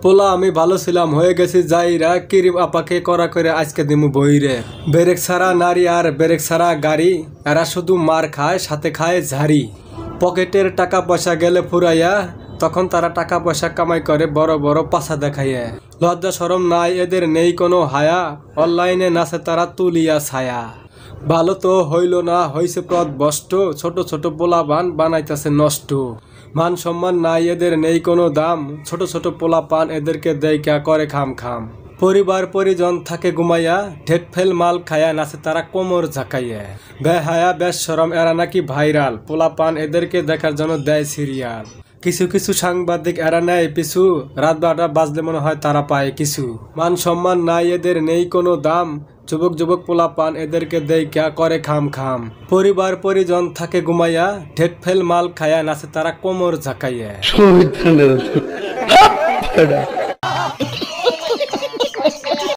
পোলা আমি ভালো ছিলাম হয়ে গেছি যাইরা কিরিম আপাকে করা করে আজকে দিমু বইরে। ব্রেক ছাড়া নারী আর ব্রেক ছাড়া গাড়ি, এরা শুধু মার খায় সাথে খায় ঝাড়ি। পকেটের টাকা পয়সা গেলে ফুরাইয়া, তখন তারা টাকা পয়সা কামাই করে বড় বড় পাছা দেখাইয়া। লজ্জা শরম নাই এদের নেই কোনো হায়া, অনলাইনে নাচে তারা তুলিয়া ছায়া। ভালো তো হইল না হইছে পথ বষ্ট, ছোট ছোট পোলাপান বানাইতেছে নষ্ট। মান সম্মান নাই এদের নেই কোনো দাম, ছোট ছোট পোলাপান এদেরকে দেইকা করে খাম খাম। পরিবার পরিজন থাকে ঘুমাইয়া, ঠেট ফেল মাল খায়া নাচে তারা কোমর ঝাঁকাইয়া। বেহায়া বেশ শরম এরা নাকি ভাইরাল, পোলাপান এদেরকে দেখার জন্য দেয় সিরিয়াল। কিছু কিছু সাংবাদিক এরা নেয় পিছু, রাত 12টা বাজলে মনে হয় তারা পায় কিছু। মান সম্মান নাই এদের নেই কোনো দাম, যুবক যুবক পোলাপান এদেরকে দেইকা করে খাম খাম। পরিবার পরিজন থাকে ঘুমাইয়া, ঠেট ফেল মাল খায়া নাচে তারা কোমর ঝাঁকাইয়া।